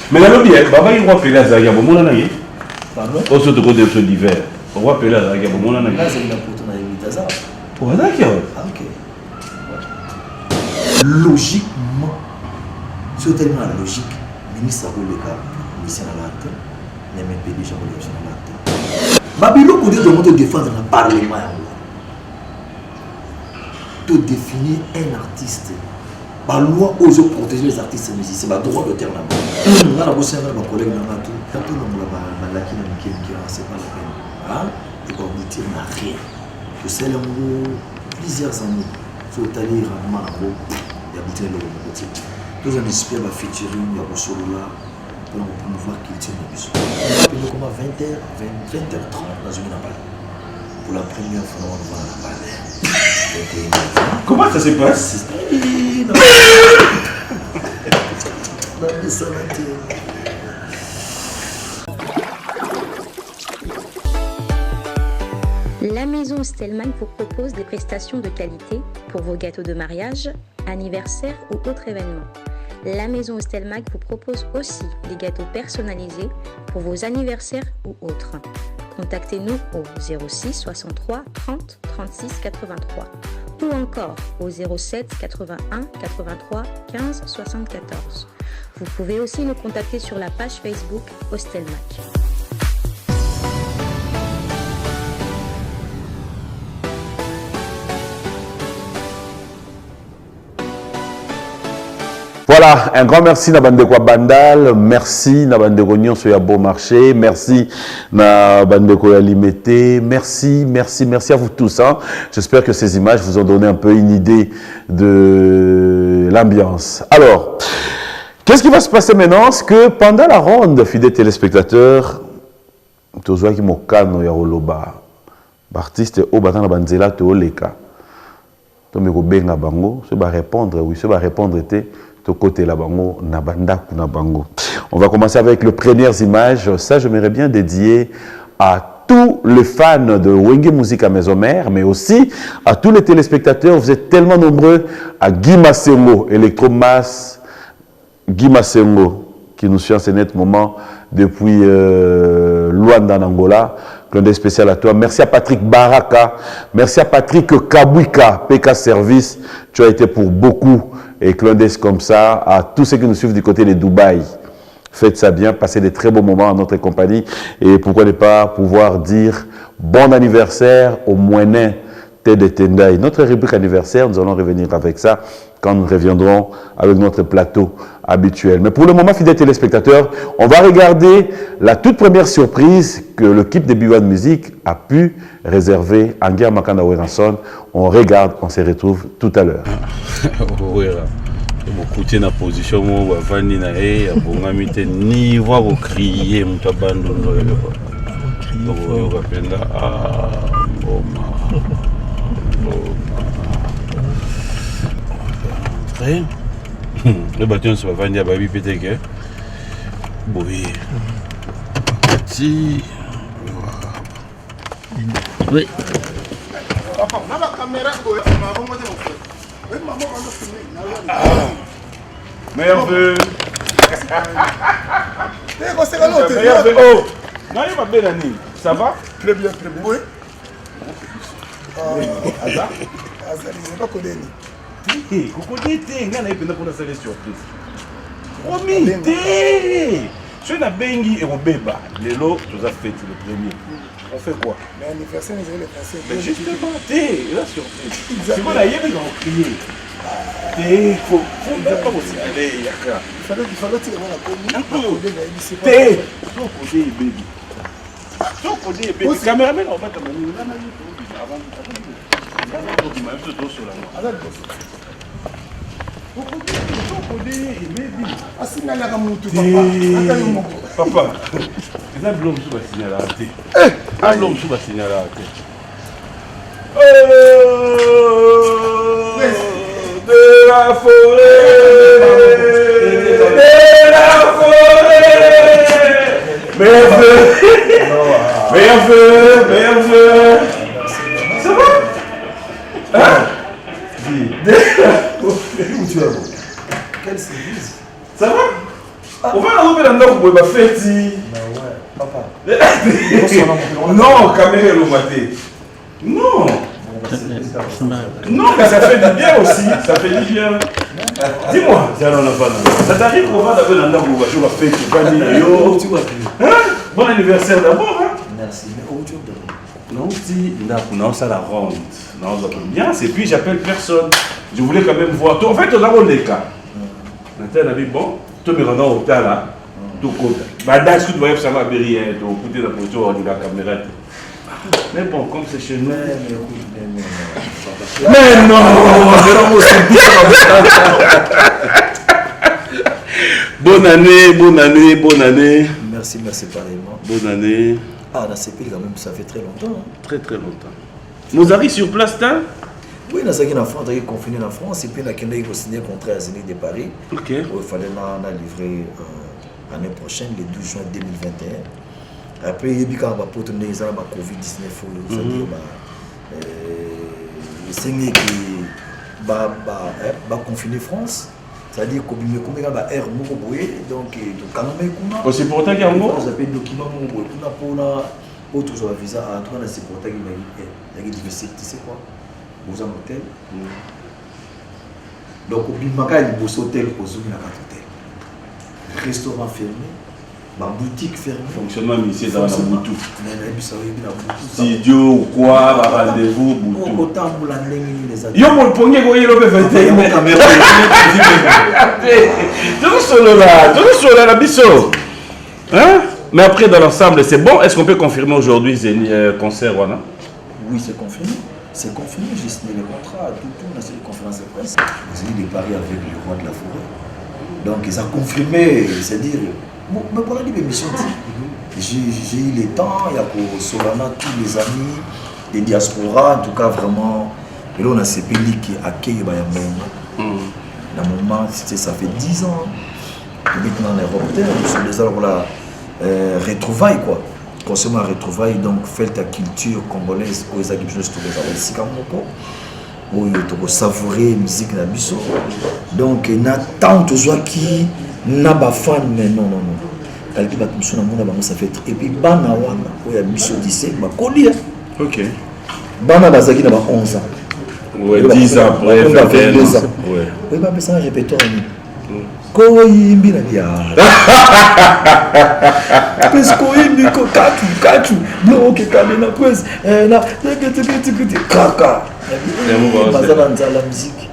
Mais dans le bien, Baba, il va appeler à Zaga, bon, mon ami. Pardon? Au surtout côté d'hiver. On va appeler à Zaga, bon, mon ami. Là, c'est une pourtant à Imitaza. Oh, d'accord. Ah, ok. Logiquement, c'est tellement logique. Ministre de l'État, mission à l'acte, mais même pays déjà mission à l'acte. Babylone, on dit de te défendre dans le Parlement. De définir un artiste. La loi ose protéger les artistes musiciens, c'est le droit de terme. Là, la bosse, ma collègue dans la tour, quand on a la qui c'est pas la peine. Hein? Et pour aboutir à rien. Que c'est plusieurs années. Sur le talis, rarement, il y a bouté le côté. Tous on espère la featuring, il y a au solo là, pour promouvoir qu'il tient le bus. On va comme à 20h30 dans une appel. Pour la première fois, on va en parler. Comment ça se passe? La maison Stelmach vous propose des prestations de qualité pour vos gâteaux de mariage, anniversaire ou autres événements. La maison Stelmach vous propose aussi des gâteaux personnalisés pour vos anniversaires ou autres. Contactez-nous au 06 63 30 36 83 ou encore au 07 81 83 15 74. Vous pouvez aussi nous contacter sur la page Facebook Stelmach. Voilà, un grand merci à Bandeko Bandal, merci à Bandeko Nyon sur le bon marché, merci à Bandeko Limité, merci à vous tous. Hein. J'espère que ces images vous ont donné un peu une idée de l'ambiance. Alors, qu'est-ce qui va se passer maintenant? C'est que pendant la ronde, fidèles téléspectateurs, tous ceux qui m'ont calme, artiste au batan la banzela to leka. To me ko benga bango, se va répondre oui, se va répondre était côté la bango na banda kuna bango. On va commencer avec les premières images. Ça, j'aimerais bien dédier à tous les fans de Wenge Musique à Maison Mère, mais aussi à tous les téléspectateurs. Vous êtes tellement nombreux à Guy Massengo, Electromass, Guy Massengo, qui nous suit en ce net moment depuis Luanda, en Angola. Clin d'œil spécial à toi. Merci à Patrick Baraka. Merci à Patrick Kabouika, PK Service. Tu as été pour beaucoup. Et clin d'œil comme ça à tous ceux qui nous suivent du côté de Dubaï. Faites ça bien, passez des très beaux moments en notre compagnie. Et pourquoi ne pas pouvoir dire bon anniversaire au Moinet de Tendai. Notre rubrique anniversaire, nous allons revenir avec ça quand nous reviendrons avec notre plateau habituel. Mais pour le moment, fidèles téléspectateurs, on va regarder la toute première surprise que l'équipe de B1 Music a pu réserver à Nguer Makanda Weranson. On regarde, on se retrouve tout à l'heure. Beaucoup na position mo bavandi na e abongami te ni wa ko crier mutabando ndoyo ko kapenda mboma très le bâton se bavandi ababi peut-être oui si oui papa na la caméra ko meilleur vœu. Meilleur vœu. Oh, Marie ma belle Annie, ça va? Très bien, très bien. Oui. Azar? Azar, il n'est pas connu. T'es, Coco, t'es, il y a une surprise. Promis, t'es. Je suis un bengi et un bébé. Les lots, tu as fait le premier. On fait quoi? L'anniversaire, nous allons le passer. Mais justement, t'es, la surprise. C'est quoi la yébe qui va crier? Il faut pas aussi aller. Il fallait tirer la commune. T'es. Ton côté est bébé. Ton côté est bébé. Caméraman, on va te mener. Papa, c'est un blond qui va signaler à la tête. Un blond qui va signaler à la tête. De la forêt, de la forêt. Meilleur vœu, meilleur vœu, meilleur vœu. Ça va? Hein? De la forêt. Quel service? Ça va? On va à bien dans le bois fait. Papa. Non, caméra le maté. Non. Non, mais ça fait du bien aussi. Ça fait du bien. Dis-moi, ça t'arrive qu'on va d'abord dans le bois, tu vas faire, tu vas dire yo. Bon anniversaire d'abord. Merci. Mais où tu es? Non, si, non, ça la ronde. Non, ça tombe bien. Et puis j'appelle personne. Je voulais quand même voir. En fait, on a les cas. Nathan a dit bon, tu me rends au hôtel là. Tout côté. Madame, ce que tu vas ça va bérir, tu vas écouter la position de la caméra. Mais bon, comme c'est chez nous. Mais non! Bonne année, bonne année, bonne année. Merci, merci pareillement. Bonne année. Ah, dans ces pays, quand même, ça fait très longtemps. Hein. Très très longtemps. Nous arrivons sur place, hein? Oui, dans en France, on est confiné en France, et puis on a signé un contrat à Zénith de Paris. Ok. Il fallait livrer l'année prochaine, le 12 juin 2021. Après, il y a eu quand même la Covid-19, c'est-à-dire les qui va confiner France. C'est-à-dire qu'on a un air donc quand même c'est pour ça qu'il y a un mot. On appelle document pour autre chose visa en tout cas c'est pour ça qu'il y a une diversité, tu sais quoi vous en hôtel donc au bimaka il bosse hôtel au zoom na hôtel restaurant fermé ma boutique fermée fonctionnement ici dans la boutou mais studio ou quoi rendez-vous boutou autant pour la ndenge les autres yo mon pongé ko yelo be 21 caméra tout solo la biso hein. Mais après, dans l'ensemble, c'est bon. Est-ce qu'on peut confirmer aujourd'hui concert Wana? Oui, c'est confirmé. C'est confirmé. J'ai signé le contrat. Tout on a signé les conférences de presse. J'ai eu des paris avec le roi de la forêt. Donc, ils ont confirmé. C'est-à-dire, mais pour la émission, j'ai eu le temps. Il y a pour Solana, tous les amis, les diasporas. En tout cas, vraiment. Et là, on a ces pays qui accueillent Bayambenga. Dans le moment, ça fait 10 ans. Maintenant, en Europe, nous sommes déjà là. Retrouvailles quoi, consommer retrouvailles donc faire ta culture congolaise aux agriculteurs ici comme on peut savourer musique na biso donc na tant toi qui n'a pas fan mais non kalki ba tumso na mona bango ça fait et puis bana wana oya biso 17 ba kolia ok bana bazaki na ba 11 ans ouais 10 ans après 22 ans ouais oui ba pesa répertoire koyimbi na dia pes koyimbi ko katu no ke kamena pes na kaka la musique.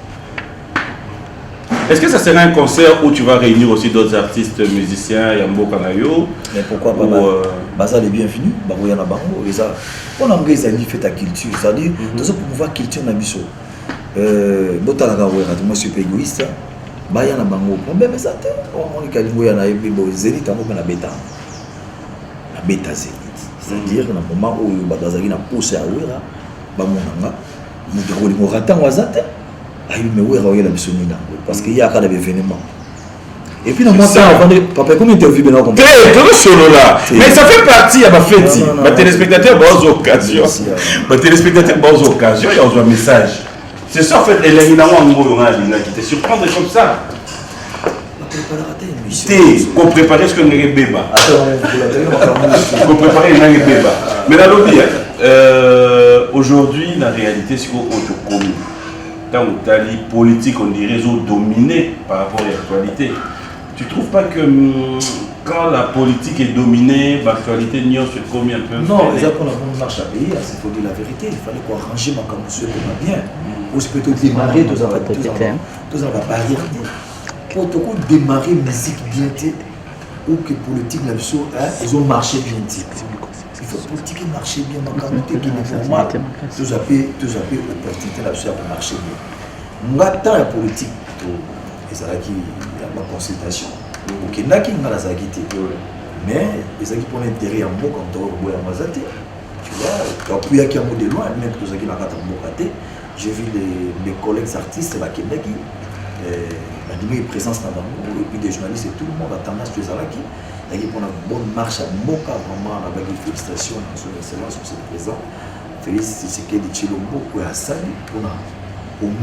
Est-ce que ça sera un concert où tu vas réunir aussi d'autres artistes musiciens Yambo Kanayo? Mais pourquoi pas Baza les bienvenus Baroya na bango ça on a engagé ça fait ta culture c'est-à-dire tout ça pour pouvoir culture na biso botala ga wera moi je suis égoïste baya na bango problème ça te on ka lingo ya na yebo Zénith tango na beta Zénith c'est-à-dire na moment où bazaki na pousse à wera ba monanga muto lingo ratanga zate ayi me wera oyela biso ni nango parce que il y a quand même événement et puis dans moi papa comme interview ben on solo là mais ça fait partie à ma fête ma téléspectateur bonne occasion ma téléspectateur bonne occasion il y a un message. C'est ça en fait, elle est qui te surprendre comme ça. Qu'on prépare ce qu'on est bébé. Qu'on prépare un bébé. Mais là, aujourd'hui, la réalité, c'est qu'on est connu. Dans l'Italie politique, on dit réseau dominé par rapport à l'actualité. Tu ne trouves pas que quand la politique est dominée, l'actualité n'y a combien un peu? Non, les qu'on a une marche à payer, il faut dire la vérité. Il fallait qu'on arrange ma camouflage comme bien. Ou c'est peut-être démarrer, tous en va barrière. Pour démarrer musique bien, ou que politique, ils ont marché bien. Il faut politique marcher bien, ma qualité qui est normale. Tous appels opportunité pour marcher bien. Moi, tant la politique, et ça qui ma consultation. Ok, n'a qui n'a la zagité. Mais les gens qui prennent intérêt en mot comme toi, tu vois, puis il y a qui a un mot de loin, même que qui n'a pas de mot raté. J'ai vu mes collègues artistes, la Québec, la présence dans le et puis des journalistes et tout le monde a tendance à faire qui. Il y a une bonne marche à Moka, vraiment, avec des félicitations à son excellence sur ce présent. Félix Tshisekedi Tshilombo, pour Hassani, pour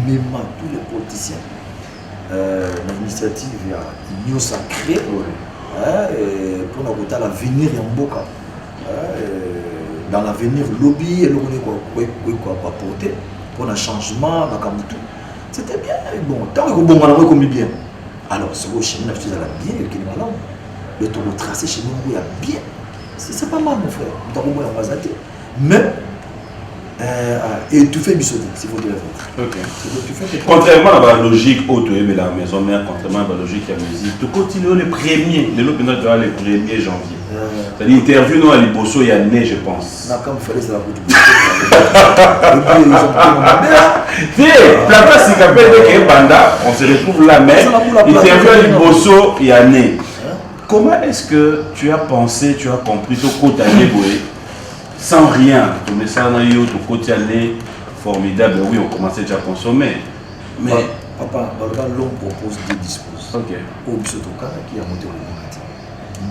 même tous les politiciens. L'initiative Union Sacrée, pour nous côté l'avenir et en boca. Dans l'avenir, lobby, elle on quoi apporter pour un changement, tout. C'était bien. Bon, tant que bon, on a comme bien. Alors, ce que chez nous, je bien, il est malin. Le tour tracé chez nous, il y a bien. C'est pas mal, mon frère. Tant que moi, on va zater. Mais, et tu fais bisouter, s'il faut dire la vérité. Ok. Contrairement à la logique, mais la maison mère, contrairement à la logique à la musique, tu continues les premiers, les 1er janvier. C'est-à-dire, interview, nous, à Liboso, il y a né, je pense. Non, comme il fallait, c'est la route du Plata, si tu appelles que Banda, on se retrouve là, mais interview à Liboso, il y a né. Comment est-ce que tu as pensé, tu as compris ton côté sans rien, ton message ton côté formidable, oui, on commençait déjà à consommer. Mais. Papa, l'homme propose des dispositions. Ok. Au Bisotoka, qui a monté au Bonati.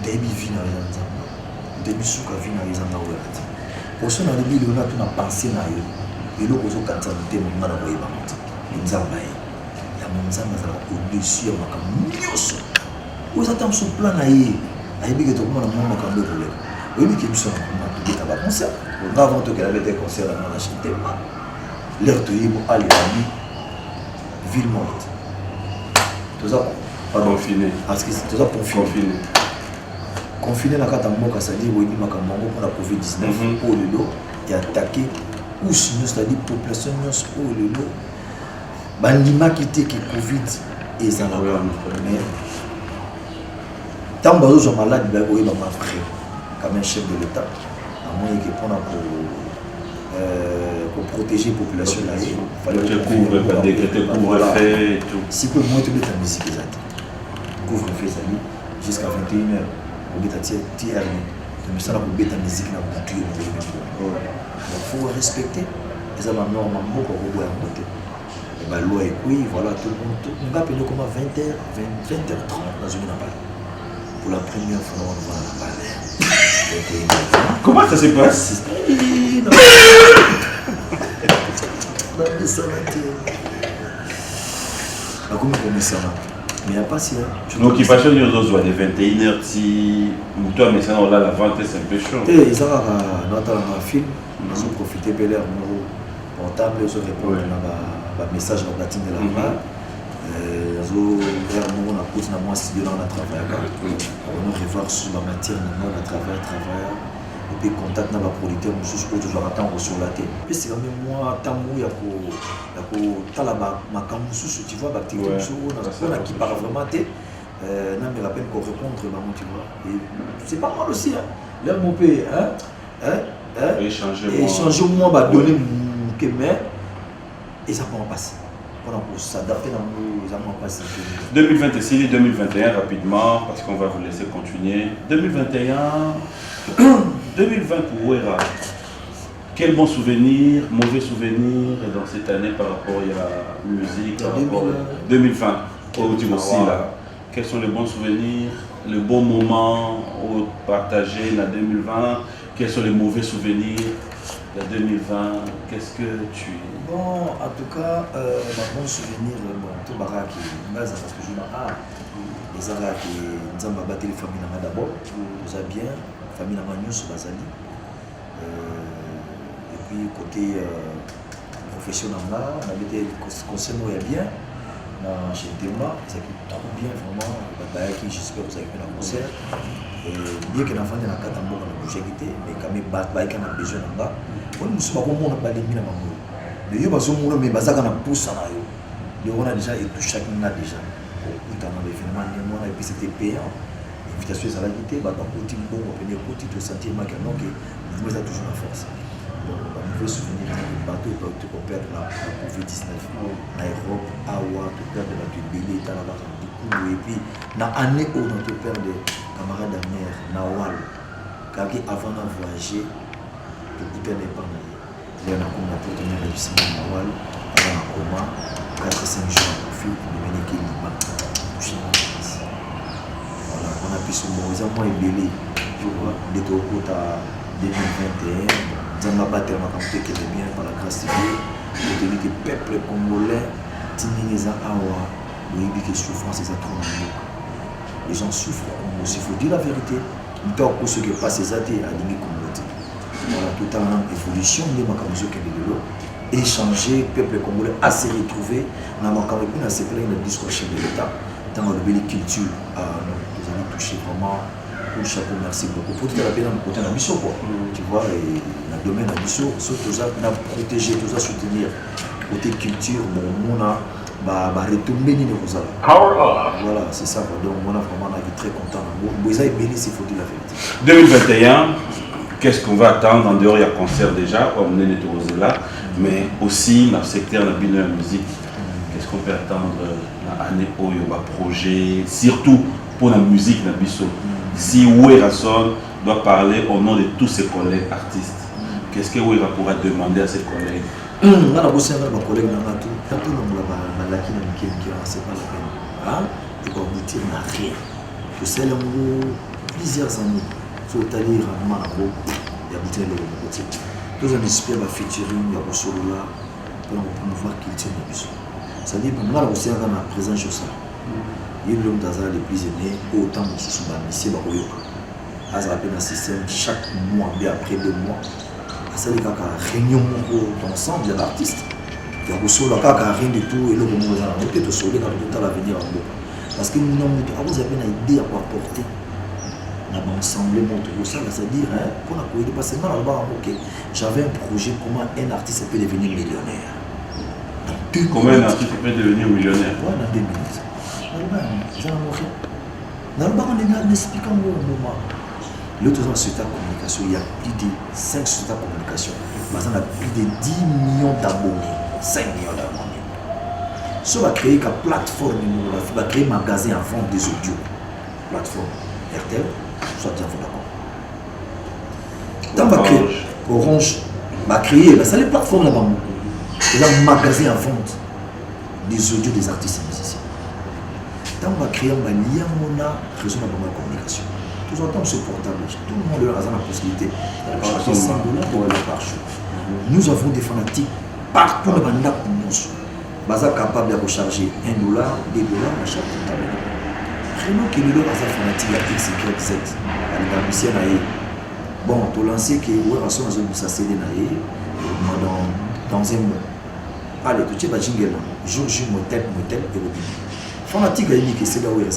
Début vina les Anzamba. Début souka vina les Anzamba. Pour ce dans le milieu, on a tout pensé na yo. Et l'eau aux autres thèmes, on a envoyé ma montre. Nzamba. Il y a mon Nzamba au-dessus, on a comme Nyoso. Vous attendez son plan na yé. Aïe, que tout le monde a mon macambo pour le. Oui, mais qui me sont tout à bas concert. Avant tout qu'elle avait des concerts, on a acheté pas. L'air de Yébo, allez, ami. Ville morte. Tout ça, pardon, confiné. Parce que c'est tout ça confiné. Confiné dans le cas de Moka, c'est-à-dire où il y a pour la COVID-19, pour le lot, et attaqué, ou sinon, c'est-à-dire population, pour le lot. Bandima qui était que Covid et ça là. Mais tant que je suis malade, je vais m'en frère, comme un chef de l'État. À moins que pour protéger la population là, il fallait décréter couvre-feu et tout. Si vous voulez tout la musique, couvre-feu jusqu'à 21h, vous avez TRN. Mais ça, vous avez la musique, il faut respecter. Et ça, normalement, beaucoup de côté. Et bien, l'eau est oui, voilà, tout le monde. On va payer comme à 20h, 20h30 dans une balle. Pour la première fois, on va à la balle. Comment ça se passe? Comment on ça là? Mais il n'y a pas si. L'occupation de nos oies de 21h, si toi, mais ça, on a la vente, c'est un peu chaud. Et ils ont un film, ils ont profité de leur portable, ils ont répondu à un message dans la team de la main. Ils ont vraiment la cause dans moi, si on a travaillé. On a revoir sur la matière, on a travaillé. Et puis contact dans la producteur, on se toujours attendre sur la tête. Puis c'est quand même moi, tant il y a ma camusou, tu vois, on a qui parle vraiment tête. Non, mais la peine qu'on répondre, tu vois. Et c'est pas mal aussi, hein. Là, mon pays, échanger moi, donner mon kémé, et ça va passer. Pour s'adapter dans nos amants passés. 2026 et 2021, rapidement, parce qu'on va vous laisser continuer. 2021, 2020 pour Ouera. Quel bon souvenir, mauvais souvenir dans cette année par rapport à la musique, par rapport à 2020, au aussi là. Quels sont les bons souvenirs, les bons moments partagés en 2020? Quels sont les mauvais souvenirs de 2020? Qu'est-ce que tu... Bon, en tout cas, mon bon souvenir, tout barak est base parce que je m'en les arabes qui nous ont battu les familles d'abord, nous a bien, famille d'Amagnon sur Bazali. Et puis côté professionnel là, on avait été conseillé bien. Chez Théma, ça qui est trop bien vraiment, j'espère que vous avez fait un concert. Bien que l'enfant est dans la catambo, on a bougé, mais quand même, on a besoin de là. On ne sait pas comment on a pas les mines à Mango. Mais il y a des pousse on a déjà et tout chacun a déjà. Dans l'événement, et puis c'était payant. L'invitation est à la guité, on peut le sentiment que vous avez toujours la force. On veut souvenir du bateau pour perdre la COVID-19. L'aéroport, Awa, tu perds de la Tubélé, tu as la beaucoup. Et puis, dans l'année où on te perd des camarades de mer, Nawal, quand avant de voyager, tu peux perdre des pannes. Il y a un pour tenir le réussissement de Nawal, avant un coma, 4-5 jours à profit, pour devenir Kéliba. Voilà, on a pu se mobiliser, moi et Bélé, tu vois, des taux à 2021. Zamba battre ma campagne qui est bien par la grâce de Dieu. Je te dis que le peuple congolais, Timiniza Awa, le Ibi qui souffrance, c'est ça trop. Les gens souffrent au aussi il faut dire la vérité. Donc pour ceux qui passent ces athées à l'image communauté. Voilà, tout en évolution de ma camisole qui est de l'eau. Échanger, peuple congolais à se retrouver dans ma camisole, à se plaindre dans le discours chef de l'État, dans la belle culture. Nous allons toucher vraiment. Pour chapeau, merci beaucoup. Pour tout à l'heure, dans le côté de la mission, quoi. Tu vois, et dans le domaine de la mission, surtout ça, on a protégé, tout ça, soutenir. Côté culture, bon, on a retombé ni nous voilà, c'est ça. Donc, on a vraiment été très content. Vous avez béni, il faut dire la vérité. 2021, qu'est-ce qu'on va attendre? En dehors, il y a concert déjà, on est là, mais aussi dans le secteur de la musique. Qu'est-ce qu'on peut attendre dans l'année où il y a un projet, surtout pour la musique dans Bissau? Si Ouérason doit parler au nom de tous ses collègues artistes, qu'est-ce que Ouéra pourra demander à ses collègues? On a bossé avec mes collègues dans tout. Quand on a la c'est pas la peine. Il va aboutir à rien. Que c'est plusieurs années. Il faut aller rarement à l'eau et aboutir à l'eau. Tous les espèces de featuring, il y a beaucoup de là pour promouvoir la culture de Bissau. C'est-à-dire que moi, aussi, on a présent sur ça. Il y a l'homme d'Azar les plus aimés, autant que ce soit ici, Azar a un système chaque mois, bien après 2 mois. C'est les réunion ensemble de l'artiste. Il y a aussi rien du tout et le moment où on peut te sauver quand tout à l'avenir en gros. Parce que nous avons une idée à quoi porter. On a ensemble tout ça, c'est-à-dire pour la cohésion, parce que là-bas, j'avais un projet comment un artiste peut devenir millionnaire. Comment un artiste peut devenir millionnaire? Oui, dans 2 minutes. On a expliqué un moment. L'autre société de communication, il y a plus de 5 sociétés de communication. Maintenant, on a plus de 10 millions d'abonnés. 5 millions d'abonnés. Si on va créer une plateforme, on va créer un magasin à vendre des audios. Plateforme RTL, soit bien d'accord. Quand on va créer Orange, on va créer, c'est les plateformes là-bas. Il y a un magasin à vendre des audios des artistes et musiciens. Quand on va créer un lien, on a réseau de communication. Tout autant ce portable, tout le monde a la possibilité d'acheter 100 $ par jour. Nous avons des fanatiques partout dans le monde. Nous sommes capables de recharger $1, $2 à chaque portable. Vraiment que nous sommes fanatiques à X, Y, Z. Bon, tu as lancé que nous avons CD dans un mois. Allez, tu as jingle, jour, motel, et le fanatique a dit que c'est là où il y a $1.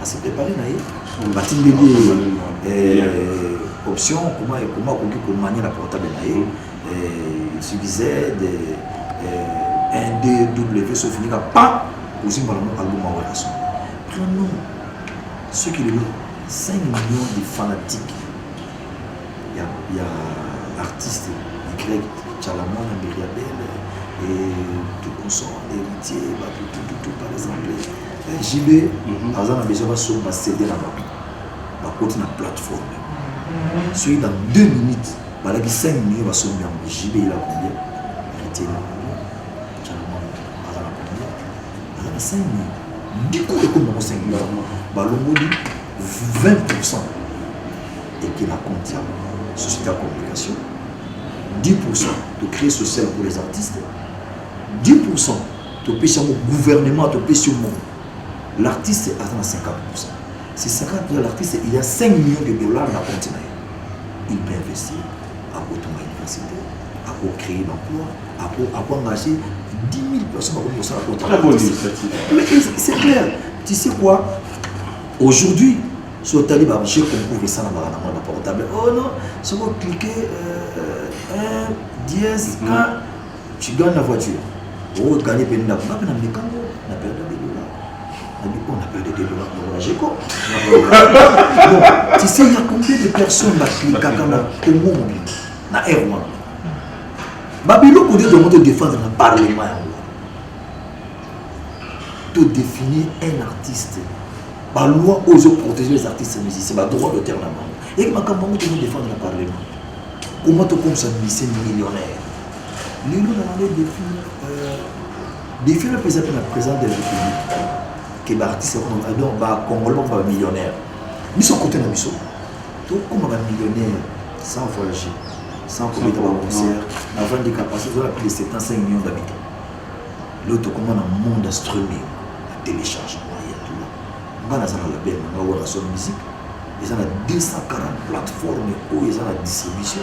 À se préparer, on va option, comment manier la portable, il suffisait un DW, sauf qu'il n'y a pas aussi par album en relation. Prenons ceux qui ont 5 millions de fanatiques. Il y a artistes, Y, Tchalamon, Miriabel, et tout consort, héritier, tout par exemple. JB, par exemple, on a besoin de CD là-bas. On va continuer la plateforme. Celui dans 2 minutes, il y a 5 millions de sonner. JB, il a combien? Héritier, il a combien? Tchalamon, il a combien? Il y a 5 millions. Du coup, il y a 5 millions. Le dit 20% et qu'il a compté société de communication, 10% de créer social pour les artistes, 10% de payer sur le gouvernement, de payer sur le monde. L'artiste attend 50%. C'est 50% de l'artiste, il y a 5 millions de $ dans la continent. Il peut investir à côté de l'université, à créer l'emploi, à engager 10 000 personnes pour ça. Très bonne initiative. Mais c'est clair. Tu sais quoi? Aujourd'hui, sur le talib, j'ai compris ça dans le portable. Oh non, si vous cliquez 1, 10, 1, tu gagnes la voiture. Oh, gagner peine d'argent. On a perdu $2. On a perdu $2. J'ai quoi? Tu sais, il y a combien de personnes qui cliquent dans le Congo mobile, dans R1. Babylone, on doit te défendre dans le Parlement. Tu définis un artiste. La loi ose protéger les artistes et musiciens, le droit de terre là-bas. Et comment tu veux défendre le Parlement? Comment tu comme ça, c'est millionnaire? Les gens ont définir le président de la République, qui est artiste, donc Congolais, millionnaire. Nous sommes côté de la mission. Donc, comment un millionnaire sans voyager, sans commettre un concert, avant de capacités, on a plus de 75 millions d'habitants. L'autre, comment un monde streaming, téléchargement, il y a tout là. on a la label, on a son musique. Ils ont 240 plateformes où ils ont la distribution.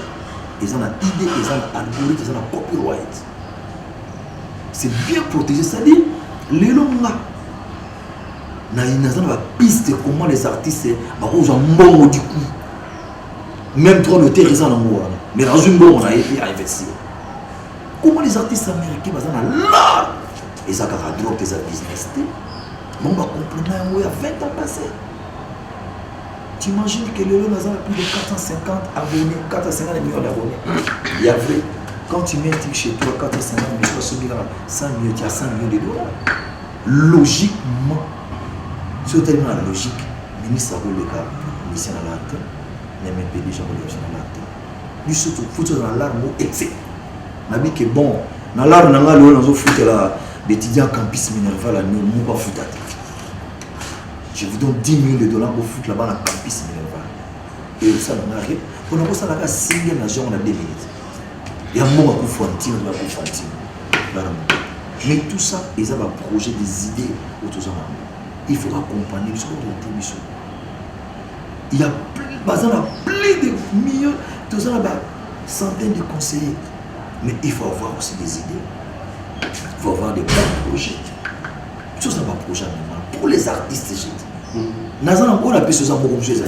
Ils ont la idée, ils ont l'algorithme, ils ont la copyright. C'est bien protégé, c'est-à-dire, les longs là. Ils ont la piste comment les artistes ont un bon du coup. Même trop le terrorisme en moi. Mais dans une bonne, on a été à investir. Comment les artistes américains ont l'art? Ils ont la drogue, ils ont la business. On va comprendre où il y a 20 ans passés. Tu imagines que le Lelo a plus de 450 abonnés, 450 millions d'abonnés. Il y a vrai. Quand tu mets un truc chez toi, 450 millions, 100 millions, tu as 100 millions de dollars. Logiquement, c'est tellement logique. Le ministre a le cas, le ministre a l'antenne, même un PDG a l'antenne. Lui, surtout, il faut dans l'arme au excès. On a dit que bon, dans l'arme, on a fait la étudiant campus Minerva, la nous ne pas foutre. Je vous donne 10 millions de dollars pour foutre là-bas dans le campus Minerva. Et ça, on arrive. Pour nous, ça a signé l'argent, on a 2 minutes. Il y a un moment où il faut Fantine, on doit faire Fantine. Mais tout ça, ils ont un projet, des idées autour de ça. Il faut accompagner le télévision. Il y a plein de millions, tout ça là-bas, centaines de conseillers. Mais il faut avoir aussi des idées. Il faut avoir des bons projets. Tout ça, un projet pour les artistes, j'ai dit. Nous avons encore la piste de beaucoup de choses.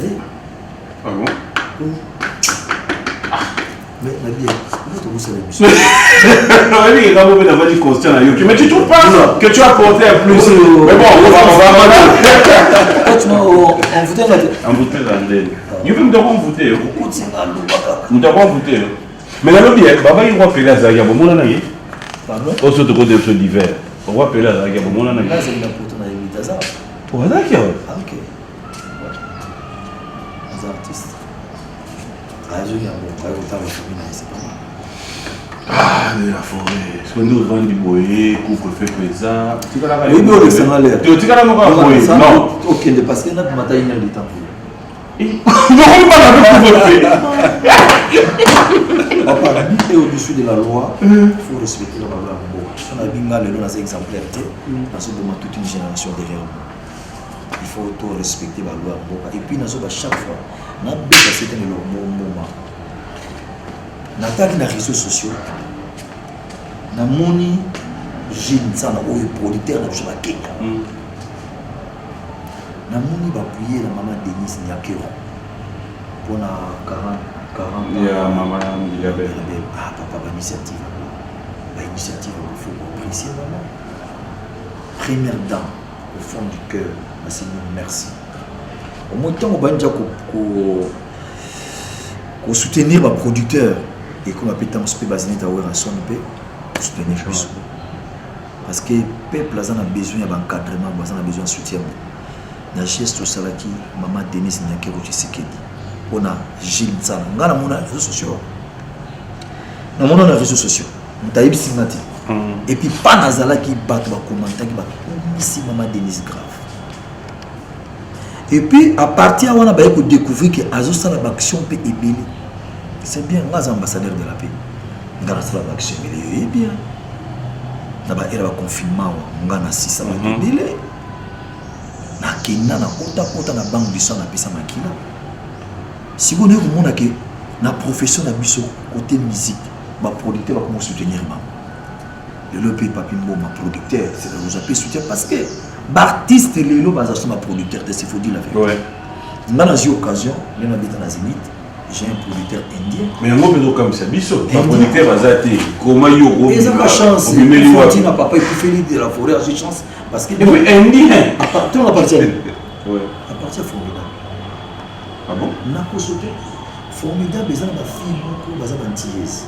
Ah bon? Mais Nabi, comment tu vous savez? Oui, quand vous avez dit conscient, mais tu trouves pas que tu as porté un plus. Mais bon, on va on votait la tête. On votait la tête. Nous devons voter. Nous devons voter. Mais la lobby, Baba, il va appeler à Zaya. Pardon? Au second de ce l'hiver. On va appeler à Zaya. Là, c'est une apôtre dans les Mitazar. Oh, d'accord. Ah, ok. Les artistes. Ah, je viens bon, la famille, c'est pas mal. Ah, de la forêt. Ce qu'on nous vend du boyer, couvre-feu présent. Oui, mais on est sans l'air. Tu as la non. Ok, parce que notre matin, il y a du temps pour vous. Non, pas la couvre-feu. Papa, est au-dessus de la loi, il faut respecter la loi. Si on a bien mal, on a des exemplarités, dans ce moment, toute une génération derrière nous. Il faut tout respecter la loi. Et puis, chaque fois, on a besoin de cet moment. On a les réseaux sociaux. On a moni, j'ai un producteur dans Kenya. On a moni, appuyer la maman Denise Nyakero. Pour 40 il y a maman Ndiabé. Ah, papa, l'initiative. L'initiative, il faut apprécier vraiment. Première dame, au fond du cœur, merci. Au moins, tant qu'on va soutenir les producteurs et qu'on appelle tant que basé à son paix, soutenir plus. Parce que le peuple a besoin d'encadrement, a besoin de soutien. Dans le geste au Salaki, maman Denise Nyakero Tshisekedi. On a Gilles Nzala. On a les réseaux sociaux. On a les réseaux sociaux. On a Sigmati. Et puis, pas Nazala qui bat les commentaires, qui bat ici, maman Denise grave. Et puis, à partir de là, on a découvert que Azosala l'action peut ébéler. C'est bien, on a ambassadeur de la paix. On a l'action ébéler. bien. On a un confinement, on a 6 ans ébéler. On a Kenya, on a banque du sang, on a payé Makina. Si vous avez que la profession de côté musique, ma producteur va comment soutenir le pays Papimbo, ma producteur, c'est vous appelez soutien parce que l'artiste et le ma producteur, il faut dire la vérité. Dans la occasion, je suis dans la Zénith, j'ai un producteur indien. Mais on peut comme ça, biso, ma producteur va zater. Comment il y a ils ont la chance. Il faut dire à papa, il faut faire de la forêt, j'ai chance parce que. Oui, indien. Tout appartient. Oui. Appartient formidable. Ah bon? Nakosote formidable ils ont ma fille beaucoup baza bantiese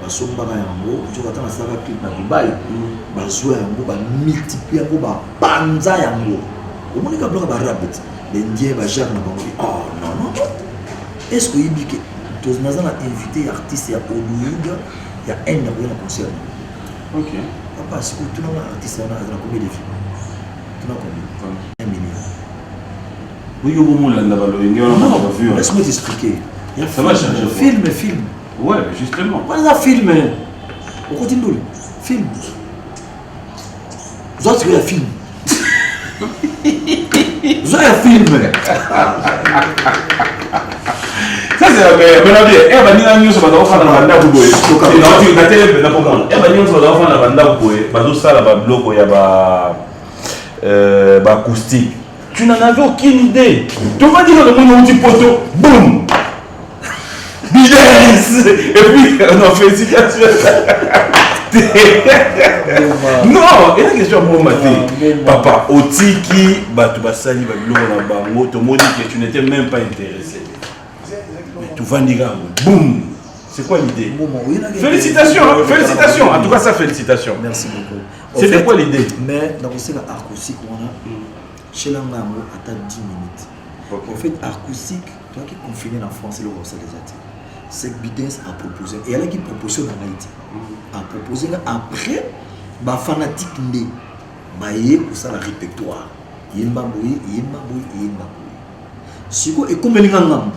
basombaka yango nzokata na sala clip na Dubai bazwa yango ba multiplier yango ba banza yango omonika bloka ba rabbit les indiens ba jacques na bango oh non non est-ce que yibike tous naza na invité artiste ya Hollywood ya un na concert ok papa c'est que tout le monde artiste na combien de films tout le monde 1 million. Oui, non, laisse-moi t'expliquer. Ça va changer. Film. Ouais, justement. Pas un film. On continue. Film. Vous autres, il y a un film. Vous avez un film. Ça c'est la meilleure. Maintenant bien, eh ben ni nous sommes dans faire la banda pour boy. Non, tu as télé pour comprendre. Eh ben ni nous sommes dans faire la banda pour boy. Bazo ça la bloc il y a ba acoustique. Tu n'en avais aucune idée. Tu vas dire le monde petit poteau, boum. Yes. Et puis on a félicitations. Non, il y a une question pour mater. Papa, Otiki, tu vas salir na bango, tu m'as dit que tu n'étais même pas intéressé. Tu vas dire boum. C'est quoi l'idée? Félicitations, félicitations. En tout cas, ça félicitations. Merci beaucoup. C'était quoi l'idée? Mais dans le acoustique, on a chez l'anglais à 10 minutes. En fait, acoustique, toi qui es confiné en France, c'est le Rosa des Athées. C'est que Bidens a proposé. Et elle a qui proposé en Haïti. A proposé après, ma fanatique né. Ma yé pour ça la répertoire. Yemba boui, yemba boui, yemba boui. Siko et comme elle ngam.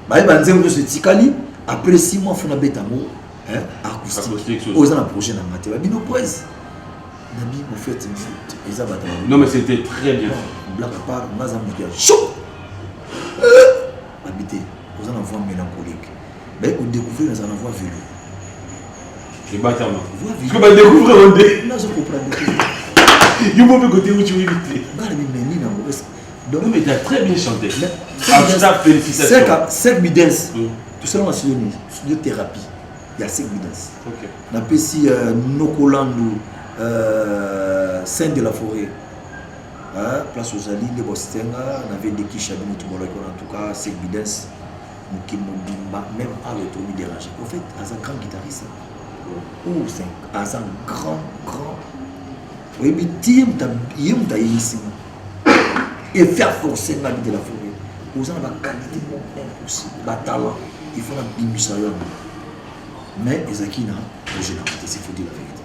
Bah il va dire que c'est tikali. Après 6 mois, il faut bête amour. Acoustique. Aux ans prochain en maté. Bah bino poèse. Nabi en fait ils abattent. Non mais c'était très bien. Blague à part, on a un mouillage chaud. Habité. Aux ans voix mélancolique. Mais on découvre dans un voie vélo. Je bats ta main. Parce que tu découvres on dit. Là, je comprends. Il faut me côté où tu veux éviter. Non, mais tu as très bien chanté. Félicitations. C'est Bidens. Tout ça, on a sur de thérapie. Il y a 5 Bidens. On appelle ici Nokolandou, Saint de la Forêt. Place aux Alines, les Bostenga, on avait des Kishabino, en tout cas, 5 Bidens. Même à l'autonomie dérangé. En fait, à un grand guitariste, ou c'est à un grand. Oui, mais il et faire forcer la vie de la forêt. Aux gens la qualité impossible, la talent, il faut la bimise. Mais Ezaki n'a pas de c'est faut dire la vérité.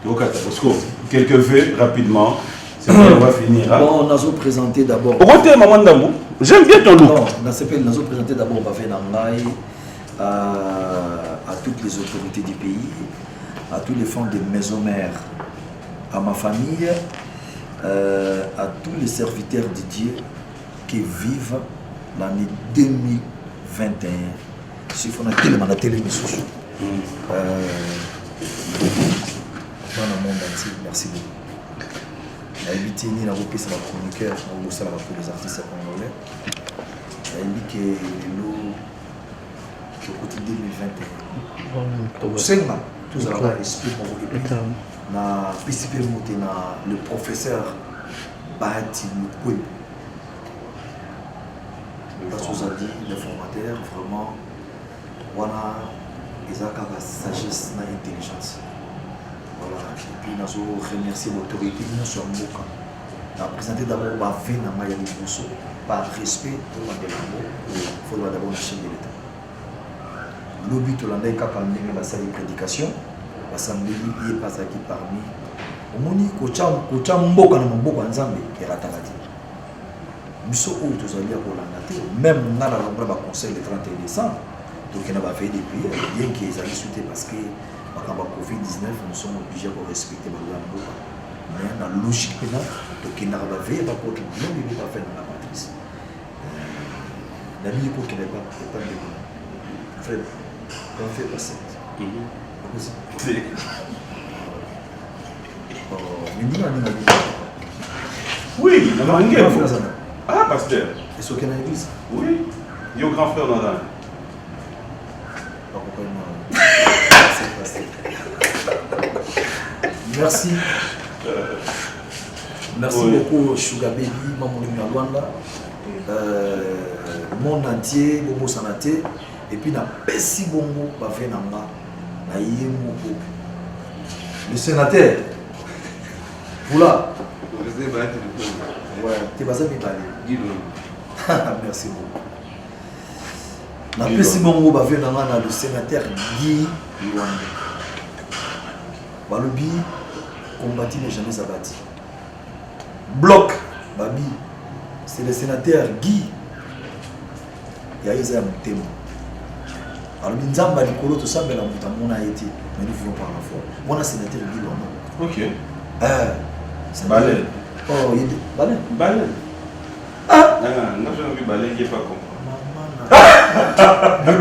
Bon, parce que quelques faits rapidement. On va finir. Bon, on a présenté d'abord. J'aime bien ton look. Non, on a présenté d'abord à toutes les autorités du pays, à tous les fonds des maisons mères, à ma famille, à tous les serviteurs de Dieu qui vivent l'année 2021. Si on a tellement la télévision. Dans le monde entier, merci beaucoup. Habité ni la reprise sur la chroniqueur, on va pour les artistes congolais. Habité le côté 2021. Donc, c'est là, tout ça là, explique pour vous. Na participé le professeur Bahati Moukoui. Parce que vous avez dit, les formateurs, vraiment, on a la sagesse et l'intelligence. Voilà. Et puis, nous avons remercié l'autorité sur Mboka. Nous avons présenté d'abord Bafé dans Maya Liboso, par respect pour la Bélambo, il faut d'abord la chaîne de l'État. Le but de l'année, quand on a la salle de prédication, l'Assemblée est pas acquis parmi. Au moni, Kocha Mboka na Mboka Nzambe, qui est ratalati. Nous sommes où tous allés à Rolanda, même dans la conseil le 31 décembre, donc on a fait des prières, bien qu'ils aient sauté parce que. Quand on a Covid-19, nous sommes obligés de respecter le Mboka. Mais dans la logique pénale, donc il n'a pas veillé par contre, non, il n'est pas fait dans la matrice. La vie qui n'est pas de bon. Frère, on fait pas ça. Oui, il y a un grand frère. Ah, pasteur. Est-ce qu'il y a une église? Oui, il y a un grand frère dans la. Merci. Merci beaucoup, Sugar Baby, Maman Luanda. Monde entier, Bobo Sanaté. Et puis, na Pessi Bongo, Bafé Nanga, na Yemoko. Le sénateur. Oula. Ouais, t'es pas ça, mais merci beaucoup. Na Pessi Bongo, Bafé Nanga, le sénateur Guy Luanda. Balobi, combattu n'est jamais abattu. Bloc, Babi, c'est le sénateur Guy. Il y a Isa Moutema. Alors, Nzamba Likolo, tout ça, mais la Moutamona a été. Mais nous voulons pas la fois. Moi, le sénateur Guy Luanda. Ok. C'est balai. Oh, il est baleine. Baleine. Ah Non, je n'ai vu baleine, il n'est pas compris.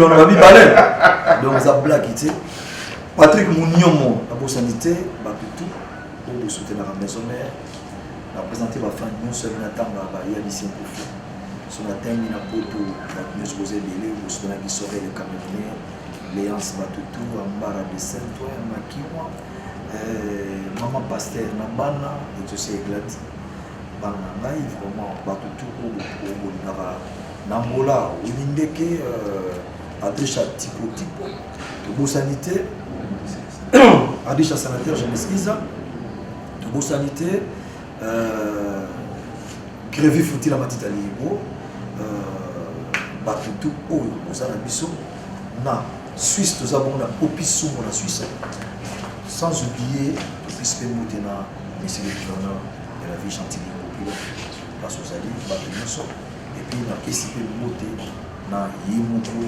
On a mis baleine. Donc, ça blague, tu sais. Patrick Mouniomo, la sanité, tout pour soutenir la maison mère. La présenter ma femme, nous sommes en attendant la barrière d'ici un peu fou. Son atteint, il a poto, nous sommes posés des livres, nous sommes qui seraient les Camerounais, Léance Batutu, Ambara de Saint-Ouen, Makiwa, Maman Pasteur, Nabana, et tout ça, Églati. Banana, vraiment, Batutu, Nambola, Ulindeke, Adécha Tipo, de sanité, Adécha Sanitaire, je m'excuse, de sanité, Grévé Fouti la Matita Libo, Batutu, Osana Bisso, na Suisse, nous avons la Popissou, la Suisse, sans oublier Popis Pemotena, Monsieur le Gouverneur de la ville Chantilly, la Sosali, Batutu, et puis na KCP Moté, na Yemoko,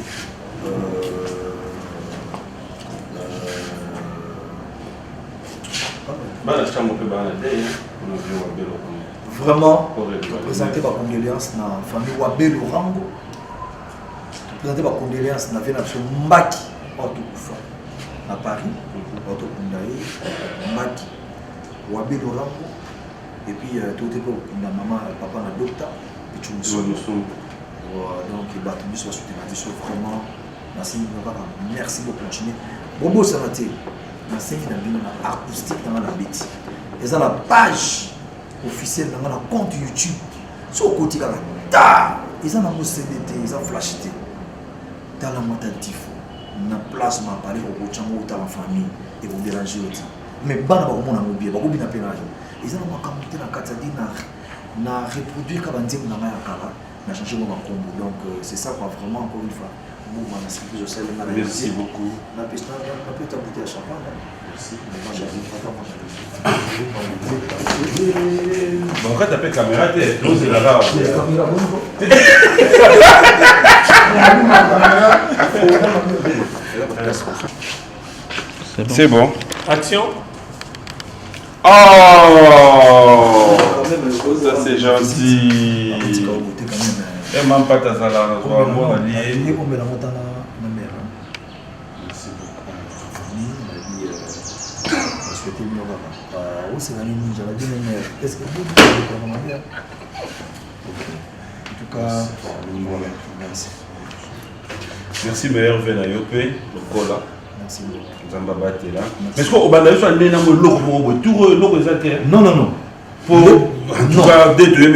vraiment, présenter ma condoléance dans la famille Wabelo Rango, présenter ma condoléance dans la vie de Mbaki, à Paris, Auto Kundaï, Mbaki, Wabelo Rango, et puis tout est pour la maman, papa, la docteur, et tout le monde. Donc, il va tout sur la soutenance, vraiment, merci de continuer. Bon, ça va être. Merci de acoustique dans la bêtise. Et ça la page officielle dans le compte YouTube. Sur le côté, ils ont un CDT, ils ont flash T. Dans la motatif, na place ma parler au bout de la famille et vous déranger aussi. Mais ban ba mon amobie, ba ko bina pénage. Ils ont ma camoufler la carte na reproduire comme dire na ya kala, na changer mon combo. Donc c'est ça quoi vraiment encore une fois. Merci beaucoup. Merci. Bon, quand tu as fait caméra, c'est là-bas. C'est bon. Action. Oh, ça c'est gentil. Et même pas ta salade, on va voir allié. Merci beaucoup. Est-ce que vous pouvez en tout cas, merci. Merci, meilleur Venayope, le cola. Merci beaucoup. Mais est-ce qu'on va aller sur le non. Pour en tout cas, détruire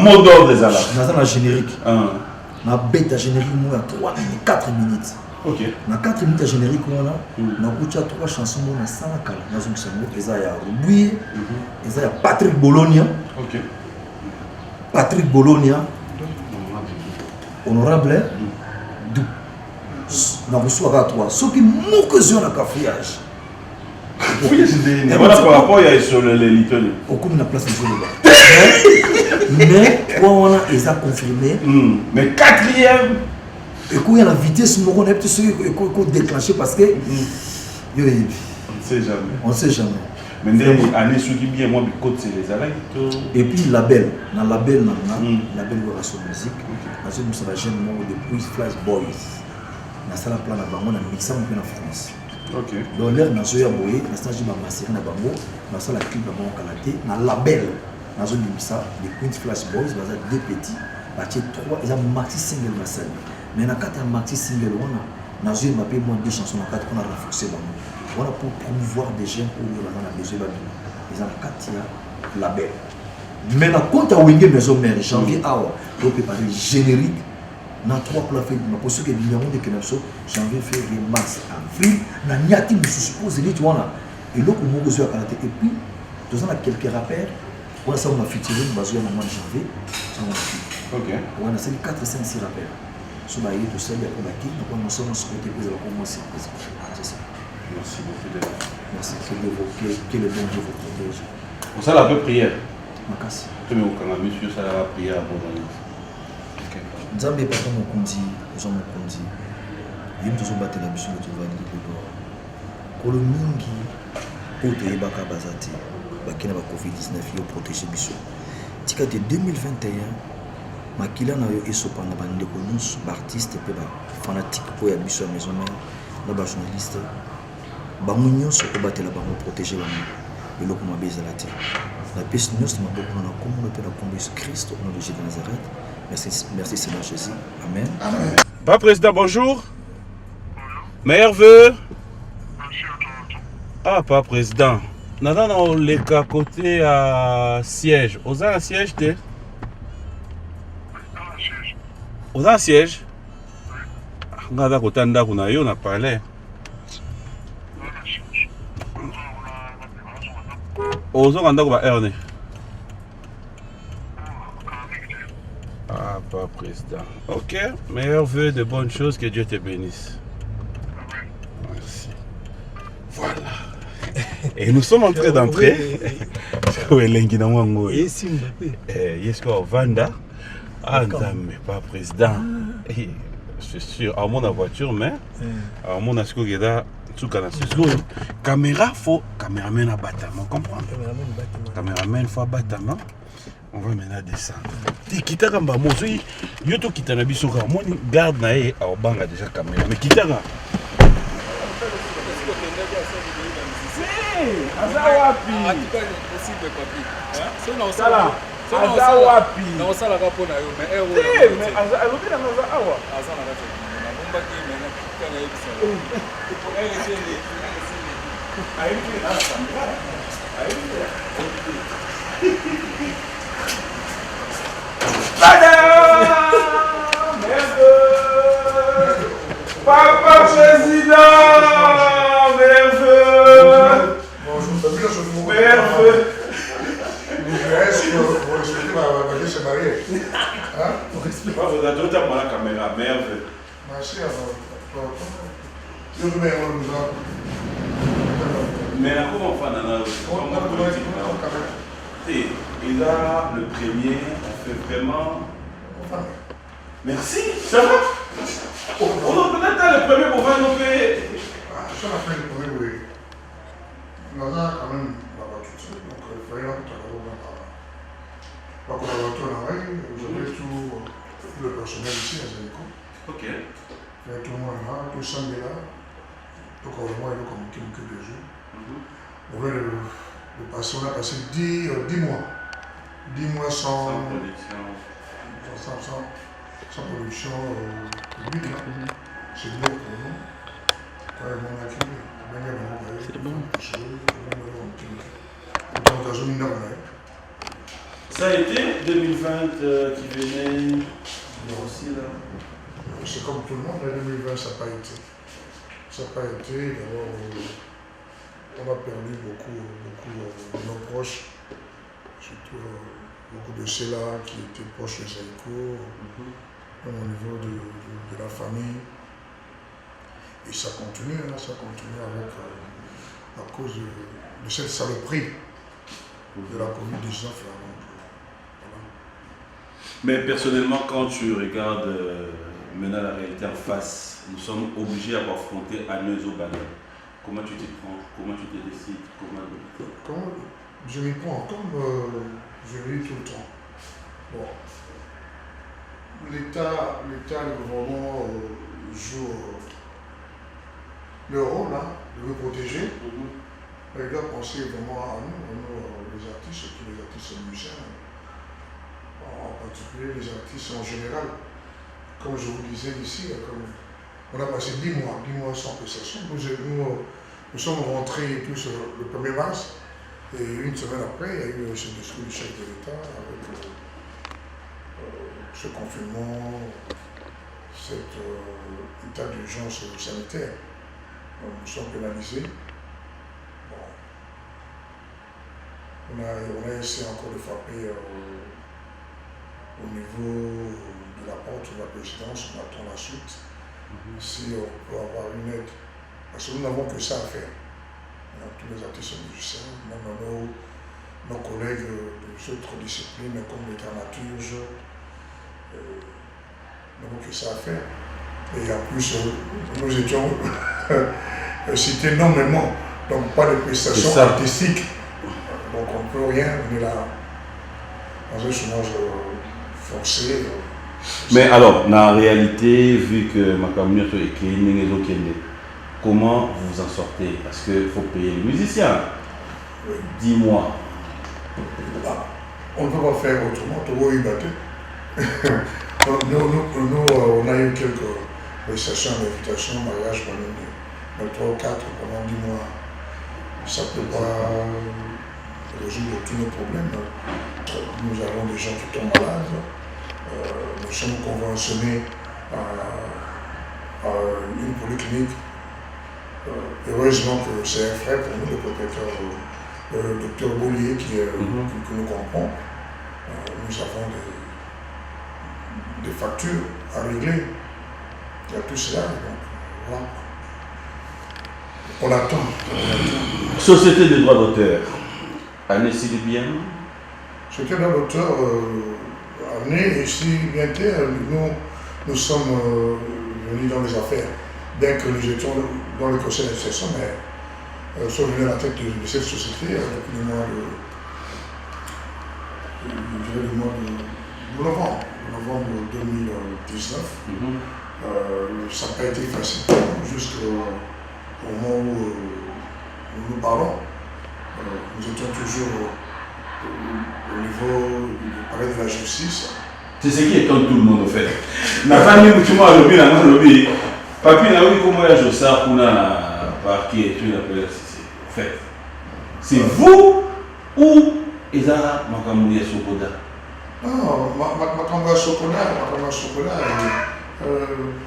mot d'ordre des alarmes. Dans un générique. Na bêta générique, moi, 3 minutes, 4 minutes. Ok. Na 4 minutes générique, on a 3 chansons, on a 5 ans. Dans une chanson, il y a Ruby, il y a Patrick Bologna. Ok. Patrick Bologna. Honorable. On a reçu à 3. Ceux qui manquent sur le cafouillage. Oui, c'est voilà par rapport à les little. Au coup de la place de Zoloba. Mais, on a confirmé. Mais 4e. Et quand il y a la vitesse, on a peut-être déclenché parce que. On ne sait jamais. On ne sait jamais. Mais année sous qui bien moi côté c'est les alarmes. Et puis label, dans label label de son musique. Parce que nous sommes jeune monde depuis Flash Boys. Dans ça la plan là on a mixé un peu en France. OK. Donc l'air dans Zoya Boy, dans stage ma master na bango, dans ça la clip na bango kalaté, dans label. Dans zone mixer les Queen Flash Boys, dans deux petits, parti 3, ils ont maxi single na salle. Mais dans 4 maxi single on a dans Zoya m'a payé moins 2 chansons dans 4 qu'on a renforcé bango. Voilà pour promouvoir des jeunes pour nous dans la maison babine. Ils ont la 4 label. Mais dans compte à Wingé maison mère janvier awa, on peut parler générique. Dans 3 plats faits, mais pour ceux qui ont des Kenapso, janvier, février, mars, avril, na niati nous suppose les tu vois et là on a besoin de et puis nous avons quelques rappeurs. On a ça on a featuring basé au mois de janvier. OK. On a c'est 4 5 6 rappeurs. Sur la idée de ça il y a pour la qui donc on sommes sur côté pour commencer. C'est ça. Merci beaucoup de là. Merci que le bon Dieu vous protège. On ça la peu prière. Makasi. Tu me connais monsieur ça la prière pour moi. Nzambe papa mokonzi, Jean mokonzi. Yim tozo batela biso to vandi lelo. Kolo mingi oto yebaka bazati. bakina ba Covid-19 yo protéger biso. Tika de 2021 makila na yo esopa na bandeko nyonso ba artiste pe ba fanatique po ya biso ya maison mère na ba journaliste bango nyonso ko batela bango protéger bango eloko mabe ezala te na pesi nyonso maboko na komona pe na kombo Jésus Christ au nom de Jésus de Nazareth. Merci Seigneur Jésus. Amen. Amen. Pas président, bonjour. Meilleur vœu. Ah, pas président. Nada na les cas côté à siège. Aux un siège de. Aux un siège. Nada côté nda kuna yo na parler. Aux on nda ko ba erne. Ah, pas président. Ok, meilleur vœu de bonnes choses, que Dieu te bénisse. Merci. Voilà. Et nous sommes en train d'entrer. Vanda. Ah, mais pas président. C'est sûr, à mon voiture, mais à mon asco qui est là, tout cas, caméra, faut caméraman à bâtiment, comprendre? Caméraman, faut bâtiment. On va maintenant descendre. Quitte à Mozo, yo to quitte na biso ka mon garde na e au banga déjà caméra mais quitte à Azawapi possible papi c'est non ça Azawapi non ça la rapport na yo mais mais alobi na za awa azana na na bomba ki mais na quitte na ebisa Papa président, merveilleux. Bonjour, merveilleux. Est-ce que vous respectez ma vie mariée? Hein? Vous avez tout à la caméra, merveilleux. Merci à vous. Je vous mets en mais comment on fait dans la politique? Et là, le premier, on fait vraiment. Merci, ça va? On a peut-être le premier pour faire nos pays. Ça la fin du premier, oui. On a quand même là-bas tout seul, donc il fallait là tout à l'heure. La collaborateur là, j'avais tout le personnel ici à Zélico. Ok. Tout le monde là, tout le sang est là. Donc au moins, il y a comme quelques jours. On veut le passer, on a passé 10 mois. 10 mois sans production. Sans production publique. C'est bien pour nous. Quand même, on a créé. C'est bon. Ça a été 2020 qui venait aussi là. C'est comme tout le monde, 2020 ça n'a pas été. Ça n'a pas été. D'abord, on a perdu beaucoup de nos proches. Surtout beaucoup de ceux-là qui étaient proches de Zélico, au niveau de la famille. Et ça continue avec, à cause de cette saloperie de la Covid-19. Voilà. Mais personnellement, quand tu regardes maintenant la réalité en face, nous sommes obligés à affronter à Neuzo-Bana. Comment tu t'y prends? Comment tu te décides? Comment je m'y prends? Comme je le dis tout le temps. Bon. L'État, le gouvernement joue le rôle de nous protéger. Mais il doit penser vraiment à nous, les artistes, surtout les artistes musiciens, en particulier les artistes en général. Comme je vous disais ici, on a passé 10 mois sans prestation. Nous sommes rentrés tous le 1er mars, et une semaine après, il y a eu ce discours du chef de l'État avec ce confinement, cet état d'urgence sanitaire. Donc, nous sommes pénalisés. Bon. On a essayé encore de frapper au niveau de la porte de la présidence, on attend la suite. Si on peut avoir une aide. Parce que nous n'avons que ça à faire. Tous les artistes musiciens, même nos collègues des autres disciplines comme les dramaturges, nous n'avons que ça à faire. Et en plus, nous étions cités nommément, donc pas de prestations artistiques. Donc on ne peut rien, on est là dans un chômage forcé. Mais alors, en réalité, vu que ma communauté est cleaning et l'autre, comment vous vous en sortez? Parce qu'il faut payer les musiciens. Dis-moi. Ah, on ne peut pas faire autrement, tout le monde y battait. Nous, on a eu quelques prestations d'invitation, mariage pendant 3 ou 4, pendant 10 mois. Ça ne peut pas résoudre tous nos problèmes. Nous avons des gens qui tombent malades. Nous sommes conventionnés à une polyclinique. Heureusement que c'est un frère pour nous, le propriétaire, le docteur Bollier, que nous comprend. Nous avons des factures à régler. Il y a tout cela. Donc, voilà. On attend. Société de droit d'auteur. Annecy de bien. Société de droit d'auteur, année ici, bientôt, nous sommes venus dans les affaires. Bien que nous étions dans le conseil d'administration, mais sommes venus à la tête de cette société depuis le mois de novembre 2019. Ça n'a pas été facile pour nous jusqu'au moment où nous parlons. Nous étions toujours au niveau du palais de la justice. C'est ce qui étonne tout le monde, en fait. La famille, tu m'as lobby, la lobby. Papi, là, oui, comment il y a ça pour la parquet et tout, en fait. C'est vous ou Eza Makamouya Sokoda? Non, Makamouya Sokoda,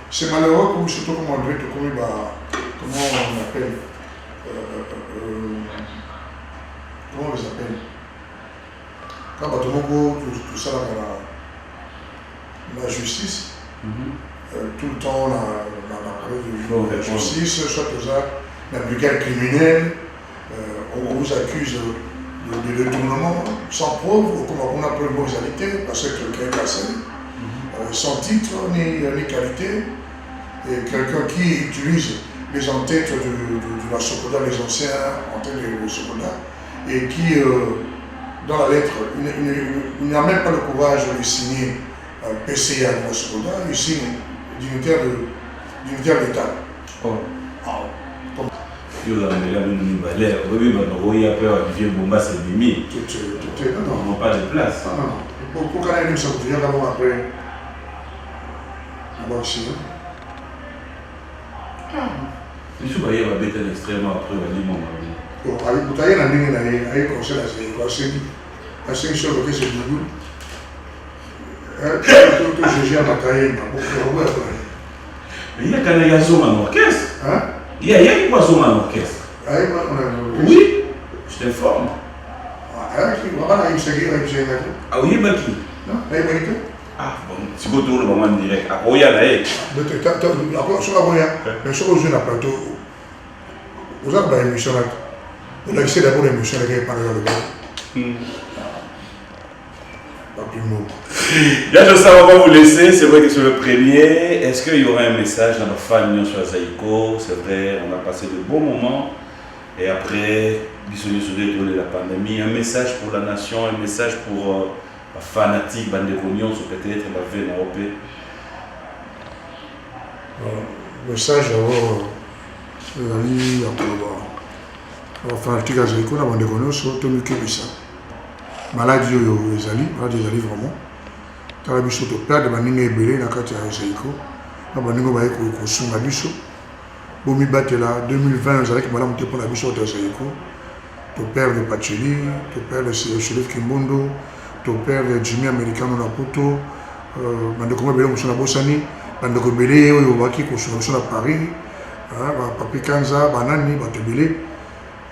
c'est malheureux que surtout comme on dirait, comment on appelle, comment on les appelle? Quand tout le monde tout ça dans la justice, tout le temps on a parlé de la justice, soit la brigade criminelle, on vous accuse de détournement sans preuve, ou comme on a preuve de causalité, parce que quelqu'un est passé, sans titre ni qualité, et quelqu'un qui utilise les entêtes de la Sokoda, les anciens entêtes de Sokoda, et qui, dans la lettre, il n'a même pas le courage de signer PCA de la Sokoda, il signe dignitaire d'État. Oh. Yo la mela nous balère, oui, on a peur de vieux bomba c'est mimi. On n'a pas de place. Non. Pour qu'on ait une sortie, d'abord après, d'abord ici. Je suis baillé à bêter extrêmement après on dit mon mari. Vous avez un ligne à y conseiller à 5 sur le c'est du bout. Tout j'ai à batailler, mais il y a quand même un zoom en orchestre. Hein? Il y a qui passe en orchestre. Oui, je t'informe. Ah oui, Baki. Non, ah bon, si vous tournez le moment direct, à Roya là, sur la Roya, mais sur le jeu à plateau, vous avez une émission là. Vous avez d'abord l'émission là qui est parlé dans le bas. Pas plus de mots. Là, je sais, on va vous laisser. C'est vrai que c'est le premier. Est-ce qu'il y aura un message dans nos familles sur Zaïko? C'est vrai, on a passé de bons moments. Et après, la pandémie, un message pour la nation, un message pour les fanatiques, Bandekonion, sur peut-être la veine européenne. Le message, fanatique à Zaïko, la Bandekonion, sur Tommy Kebissa. Maladie, les alliés vraiment. Tala biso to perdre baninga ebele na kati ya Zaïko na baninga baye ko sunga biso bomi batela 2020 ezalaki malamu te mpona biso to Zaïko to perdre Pacheli to perdre Chérif Kimbondo to perdre Jimmy Americano na Poto bandeko ebele mosu na bosani bandeko ebele oyo baki ko sunga biso na Paris ba Papi Kanza banani bato ebele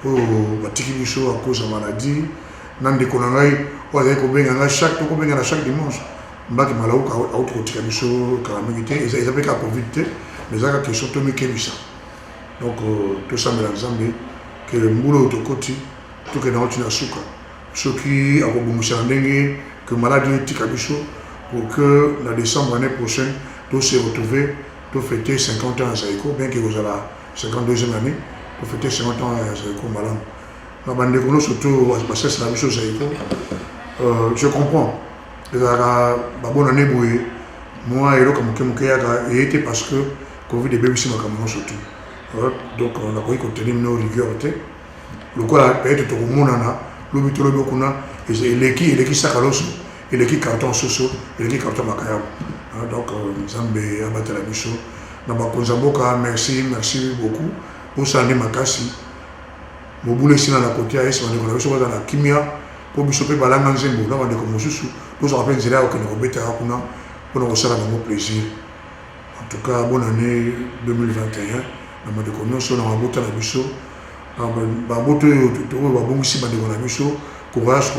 oyo batiki biso à cause ya maladie nandeko na ngai oyo azali kobenga chaque dimanche mbaki malauka autre kotika biso kalamingi te eza mpe kaka covid te mais ezaka question tomikebisa donc tosambela nzambe ke mbula oyo tokoti tokenda oti na suka soki akobongisa na ndenge ke maladi etika biso pour que na décembre année prochaine tose retrouver tofete 50 ans ya Zaïko bien ke kozala 52e année tofete 50 ans ya Zaïko malamu surtout, je comprends. Bonne année, moi, et été parce que Covid est bien ici, surtout. Donc, on a pu contenir nos rigueurs. Le quoi, peut-être tout le monde en a, l'obité le bocuna, et l'équipe sacaloso, et l'équipe carton soso, et l'équipe carton macayam. Donc, Zambé, abattre la bicho. Merci beaucoup. Pour ça, on makasi. Mon boulot ici dans la côté, on a dans la kimia, pour bichoper balangan zembo, là, on est comme sous. Nous avons appelé Zéla, on a rebêté à Kuna, pour nous recevoir un plaisir. En tout cas, bonne année 2021. On a des connaissances dans la beauté de la bicho. Courage,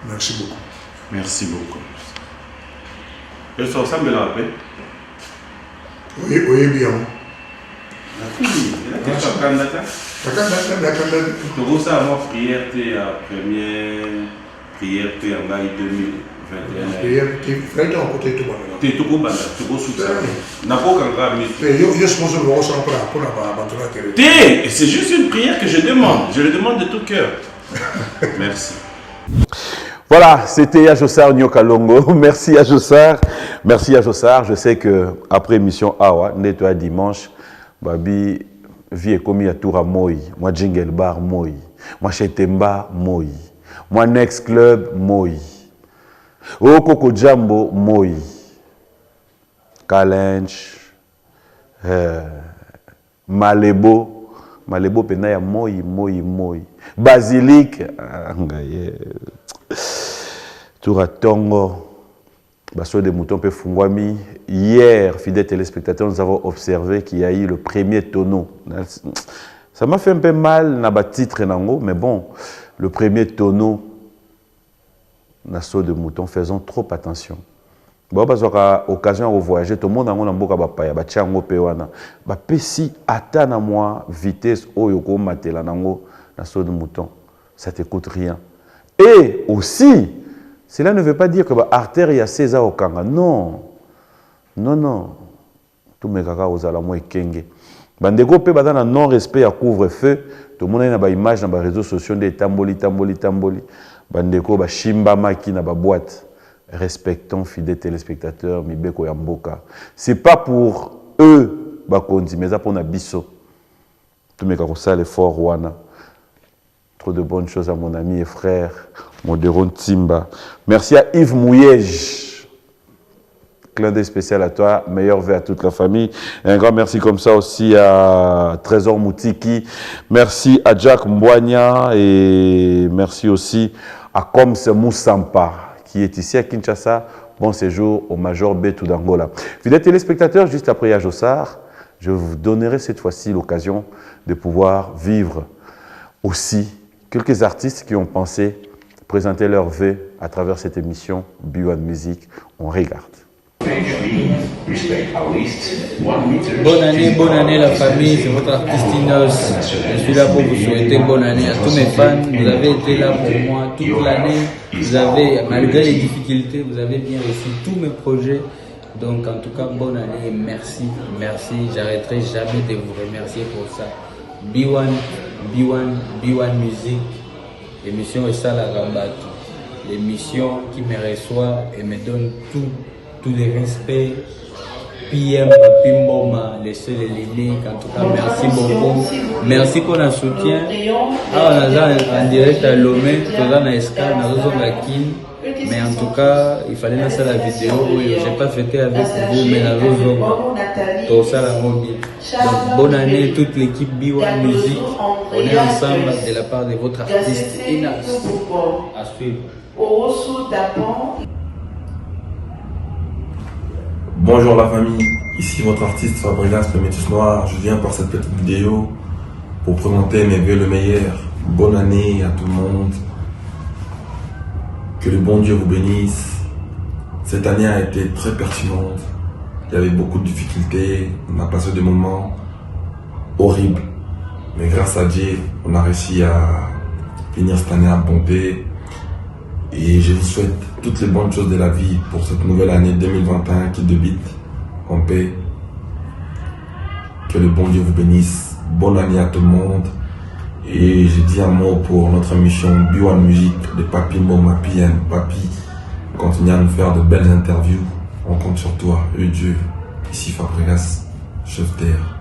merci beaucoup. Merci beaucoup. Et ça ressemble à la paix. Oui, bien. Prière, prière, en maille 2021. C'est juste une prière que je demande. Je le demande de tout cœur. Merci. Voilà, c'était Yajossar Nyokalongo. Merci Yajossar. Merci Yajossar. Je sais que après émission Awa, nettoie dimanche, Babi vie est commis à Toura Moi. Moi Jingle Bar Moi. Moi Chetemba Moi. Moi Next Club Moi. Oh Coco Jambo Moi. Kalench. Malebo. Malebo penaya Moi. Basilique. Toura Tongo. Basso de Mouton pe Fungwami. Hier, fidèles téléspectateurs, nous avons observé qu'il y a eu le premier tonneau. Ça m'a fait un peu mal dans le titre, mais bon, le premier tonneau, Nassau de Mouton, faisons trop attention. Bon, parce qu'à l'occasion de voyager, tout le monde a un peu de paya, bachango pewana. Si attends moi vitesse oyoko matela nango Nassau de Mouton, ça te coûte rien. Et aussi, cela ne veut pas dire que l'artère y a César Okanga. Non. Non. Tout mes caca aux alamous et kenge. Bandego pe badana non-respect à couvre-feu. Tout le monde a une image dans les réseaux sociaux de tamboli. Bandeko ba shimba maki na ba boîte. Respectons fidèles téléspectateurs, mibeko yamboka. C'est pas pour eux bakondi, mais ça pour nabiso. Tout mes caca ça l'effort wana. Trop de bonnes choses à mon ami et frère, Modéron Timba. Merci à Yves Mouyège. Clin d'œil spécial à toi, meilleur vœu à toute la famille. Et un grand merci comme ça aussi à Trésor Moutiki. Merci à Jack Mbouania et merci aussi à Koms Moussampa qui est ici à Kinshasa. Bon séjour au Major Betou d'Angola. Fidèles téléspectateurs, juste après Yajossar, je vous donnerai cette fois-ci l'occasion de pouvoir vivre aussi quelques artistes qui ont pensé présenter leur vœux à travers cette émission B1 Music. On regarde. Bonne année la famille, c'est votre artiste Inos. Je suis là pour vous souhaiter bonne année à tous mes fans. Vous avez été là pour moi toute l'année. Vous avez, malgré les difficultés, vous avez bien reçu tous mes projets. Donc en tout cas, bonne année et merci. J'arrêterai jamais de vous remercier pour ça. B1 Music, l'émission est ça la Rambatu. L'émission qui me reçoit et me donne tout le respect. PM Papi Mboma, les seuls et l'unique. En tout cas, merci beaucoup. Merci pour le soutien. On a en direct à Lomé, on a Escal, on a Kin. Mais en tout cas, il fallait lancer la vidéo. Oui, je n'ai pas fêté avec vous, mais la tout ça la mobile. Donc, bonne année toute l'équipe B1 Music. On est ensemble de la part de votre artiste Inas. À suivre. Bonjour la famille, ici votre artiste Fabrice le Métis Noir. Je viens pour cette petite vidéo pour présenter mes vœux le meilleur. Bonne année à tout le monde. Que le bon Dieu vous bénisse. Cette année a été très pertinente. Il y avait beaucoup de difficultés. On a passé des moments horribles. Mais grâce à Dieu, on a réussi à finir cette année en bonté. Et je vous souhaite toutes les bonnes choses de la vie pour cette nouvelle année 2021 qui débute en paix. Que le bon Dieu vous bénisse. Bonne année à tout le monde. Et j'ai dit un mot pour notre émission B1 Music de Papi Mboma PM. Papi, continue à nous faire de belles interviews. On compte sur toi. Et Dieu, ici Fabregas, chef terre.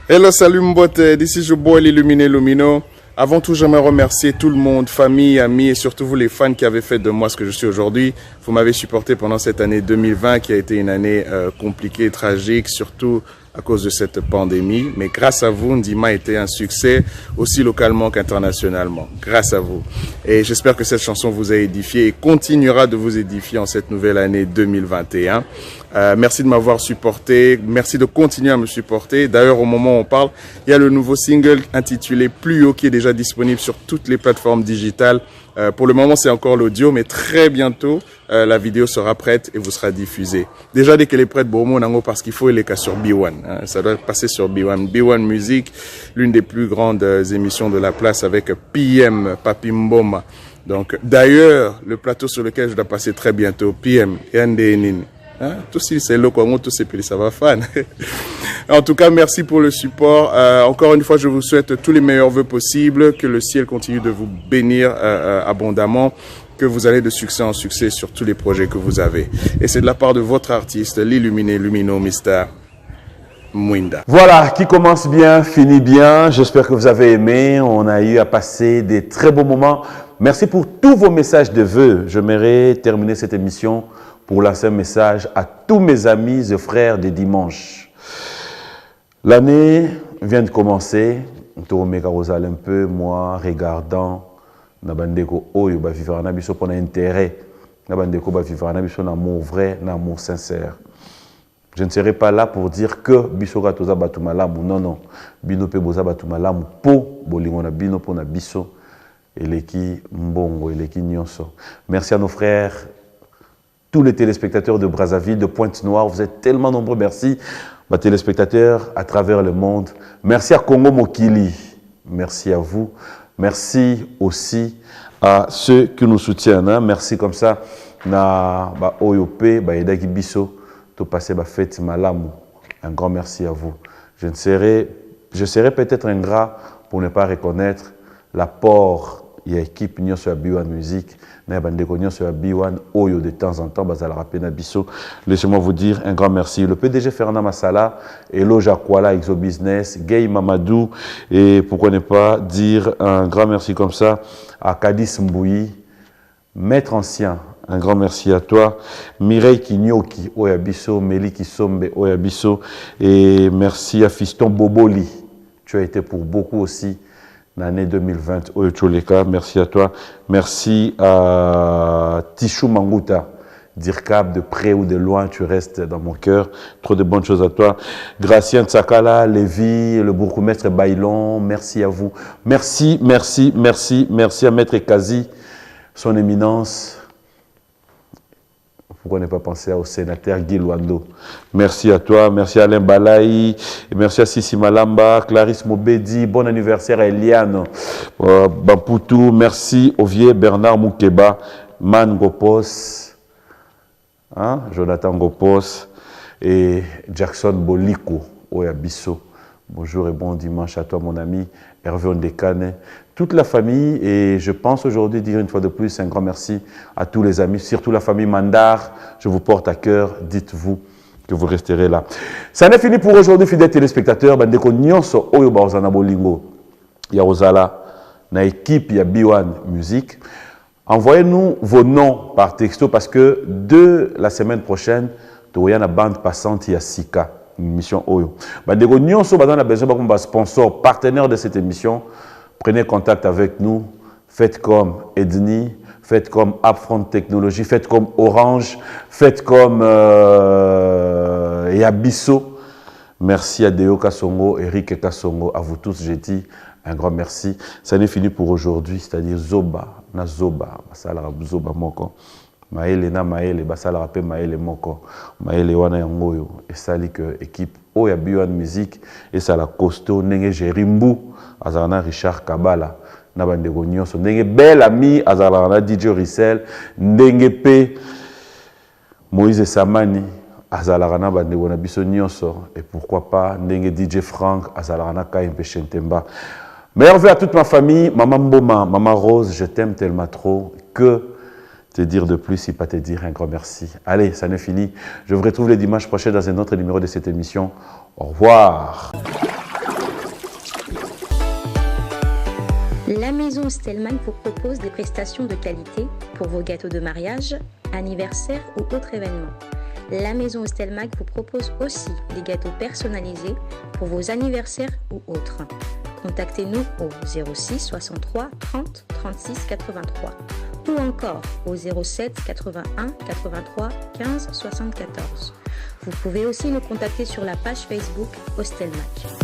Hello, salut Mbote, this is your boy l'Illuminé Lumino. Avant tout, j'aimerais remercier tout le monde, famille, amis et surtout vous les fans qui avez fait de moi ce que je suis aujourd'hui. Vous m'avez supporté pendant cette année 2020 qui a été une année compliquée, tragique, surtout à cause de cette pandémie. Mais grâce à vous, Ndima a été un succès aussi localement qu'internationalement. Grâce à vous. Et j'espère que cette chanson vous a édifié et continuera de vous édifier en cette nouvelle année 2021. Merci de m'avoir supporté. Merci de continuer à me supporter. D'ailleurs, au moment où on parle, il y a le nouveau single intitulé Plus haut qui est déjà disponible sur toutes les plateformes digitales. Pour le moment, c'est encore l'audio, mais très bientôt, la vidéo sera prête et vous sera diffusée. Déjà, dès qu'elle est prête, bon, mon parce qu'il faut les cas sur B1. Hein, ça doit passer sur B1. B1 Music, l'une des plus grandes émissions de la place avec PM, Papi Mboma. Donc, d'ailleurs, le plateau sur lequel je dois passer très bientôt, PM, Yandenin. Hein? Tout si c'est le Congo, tout c'est ça va fan. En tout cas, merci pour le support. Encore une fois, je vous souhaite tous les meilleurs vœux possibles, que le ciel continue de vous bénir abondamment, que vous allez de succès en succès sur tous les projets que vous avez. Et c'est de la part de votre artiste, l'Illuminé Lumino, Mr. Mwinda. Voilà, qui commence bien, finit bien. J'espère que vous avez aimé. On a eu à passer des très beaux moments. Merci pour tous vos messages de vœux. J'aimerais terminer cette émission pour lancer un message à tous mes amis et frères des dimanches. L'année vient de commencer. Toromeka Rosal un peu, moi, regardant Nabandeko Oyo, vivre en abisso pour intérêt. Nabandeko vivre en abisso d'amour vrai, d'amour sincère. Je ne serai pas là pour dire que biso gatoza batumalamu. Non, non. Bino pe boza batumalamu po bolingo na bino po na biso. Eleki mbongo, eleki nyonso. Merci à nos frères, tous les téléspectateurs de Brazzaville, de Pointe-Noire. Vous êtes tellement nombreux. Merci. Mes téléspectateurs à travers le monde. Merci à Congo Mokili. Merci à vous. Merci aussi à ceux qui nous soutiennent. Hein. Merci comme ça. Na ba Oyope, ba Edaki Bisso, to passer ba fête malamu. Un grand merci à vous. Je serai peut-être ingrat pour ne pas reconnaître l'apport de l'équipe sur B1 Music. Sur B1 Oyo de temps en temps, laissez-moi vous dire un grand merci. Le PDG Fernand Massala, Elo Jakwala, Exo Business, Gay Mamadou, et pourquoi ne pas dire un grand merci comme ça à Kadis Mbouyi, Maître Ancien, un grand merci à toi, Mireille Kinyoki, Oyabiso, Meli Kisombe, Oyabiso, et merci à Fiston Boboli. Tu as été pour beaucoup aussi. L'année 2020, Oyocholeka, merci à toi. Merci à Tichou Mangouta, Dirkab, de près ou de loin, tu restes dans mon cœur. Trop de bonnes choses à toi. Gracien Tsakala, Lévi, le bourgmestre Bailon, merci à vous. Merci, merci, merci, merci à Maître Kazi, son éminence. Pourquoi ne pas penser au sénateur Guy Luando? Merci à toi, merci à Alain Balaï, merci à Sissi Malamba, Clarisse Mobedi, bon anniversaire à Eliane Bamputu, merci au vieux Bernard Moukeba, Man Gopos, hein? Jonathan Gopos et Jackson Boliko, Oyabiso. Bonjour et bon dimanche à toi mon ami Hervé Ondekane, toute la famille, et je pense aujourd'hui dire une fois de plus un grand merci à tous les amis, surtout la famille Mandar. Je vous porte à cœur, dites-vous que vous resterez là. Ça n'est fini pour aujourd'hui, fidèles téléspectateurs. Bandeko nyonso oyo baozana bolingo ya ozala na équipe ya B1 Music. Envoyez-nous vos noms par texto parce que de la semaine prochaine, il y a une bande passante ya Sika. Mission Oyo. Bandeko nyonso bazana na besoin comme sponsor, partenaire de cette émission. Prenez contact avec nous. Faites comme Edni, faites comme Upfront Technologies, faites comme Orange, faites comme Yabiso. Merci à Deo Kassongo, Eric Kassongo, à vous tous, j'ai dit un grand merci. Ça n'est fini pour aujourd'hui, c'est-à-dire Zoba, na Zoba, Basala Zoba Moko. Maële na Maële, Basala Rapé Maële Moko, Maële Wana Yangoyo, et ça dit que équipe Oya B1 Music, et ça la costaud, Nenge Jerimbu, Azarana Richard Kabala, Nabandego Nyonso, Nenge bel ami, Azarana DJ Rissel, Nenge P, Moïse Samani, azalarana bandeko na biso nyonso et pourquoi pas ndenge DJ Frank azalarana KMP Chentemba. Meilleurs vœux à toute ma famille, maman Mboma, maman Rose, je t'aime tellement trop. Que te dire de plus si pas te dire un grand merci. Allez, ça n'est fini. Je vous retrouve le dimanche prochain dans un autre numéro de cette émission. Au revoir. La maison Stelmach vous propose des prestations de qualité pour vos gâteaux de mariage, anniversaire ou autres événements. La maison Stelmach vous propose aussi des gâteaux personnalisés pour vos anniversaires ou autres. Contactez-nous au 06 63 30 36 83 ou encore au 07 81 83 15 74. Vous pouvez aussi nous contacter sur la page Facebook Stelmach.